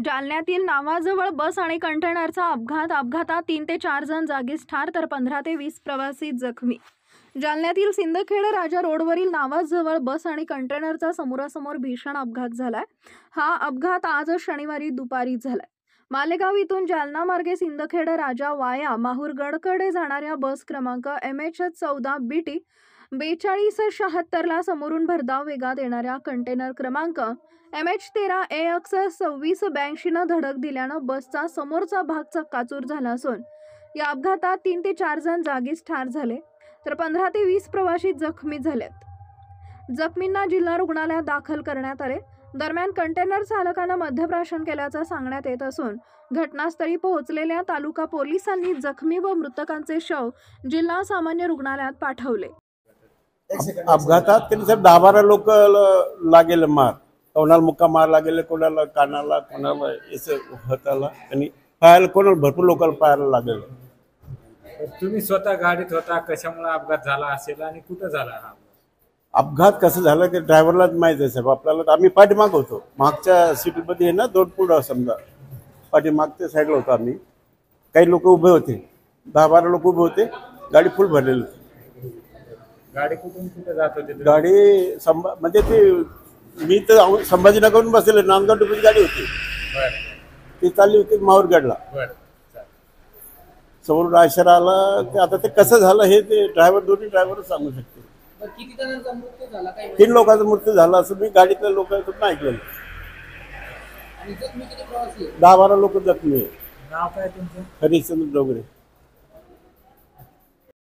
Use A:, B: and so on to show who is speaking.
A: जालन्यातील नावाजवळ बस आणि कंटेनरचा अपघातात 3 ते 4 जण जागीच ठार तर 15 ते 20 प्रवासी जखमी। जालन्यातील सिंदखेड राजा रोडवरील नावाजवळ बस आणि कंटेनरचा समोरासमोर भीषण अपघात झालाय। हा अपघात आज शनिवारी दुपारी झालाय। मालेगाव इथून जालना मार्गे सिंदखेड राजा वाया माहूरगडकडे जाणाऱ्या बस क्रमांक MH14 BT 4276 ला समोरून भरधाव वेगात येणाऱ्या कंटेनर क्रमांक MH13 AX 2682 न धडक दिल्यानं बसचा समोरचा भाग चक्काचूर झाला असून या अपघातात 3 ते 4 जण जागीच ठार झाले तर 15 ते 20 प्रवासी जखमी झालेत। जखमींना जिल्हा रुग्णालयात दाखल करण्यात आले। दरम्यान कंटेनर चालकानं मद्यप्राशन केल्याचं सांगण्यात येत असून घटनास्थळी पोहोचलेल्या तालुका पोलिसांनी जखमी व मृतकांचे शव जिल्हा सामान्य रुग्णालयात पाठवले।
B: अपघातात त्यांनी 10-12 लोक लागेल मार, कोणाला मुक्का मार लागेल, कोणाला कानाला, कोणाला हाताला आणि पायाला, कोणाला भरपूर लोकांना पायाला लागेल।
C: तुम्ही स्वतः गाडीत होता, कशामुळे अपघात झाला असेल आणि कुठं झाला हा
B: अपघात? कसं झालं ते ड्रायव्हरलाच माहिती आहे साहेब। आपल्याला आम्ही पाठीमाग होतो, मागच्या सीटमध्ये आहे ना, दोन पुढं समजा पाठीमागच्या साईडला होतो आम्ही। काही लोक उभे होते, 10-12 लोक उभे होते, गाडी फुल भरलेली होती।
C: गाडी कुठून कुठे जात होती?
B: गाडी म्हणजे ते मी तर संभाजीनगरहून बसलेले, नांदगाव डुबीची गाडी होती, ती चालली होती माहूरगडला। समोरून आश्रय आला, ते आता ते कसं झालं हे ते दोन्ही ड्रायव्हर सांगू शकते।
D: किती जणांचा मृत्यू झाला?
B: 3 लोकांचा मृत्यू झाला असं मी गाडीतल्या लोकांकडून ऐकलेलं।
D: आणि जखमी किती प्रवासी?
B: 10-12 लोक जखमी आहे।
C: नाव काय तुमचं?
B: हरिश्चंद्र डोंगरे।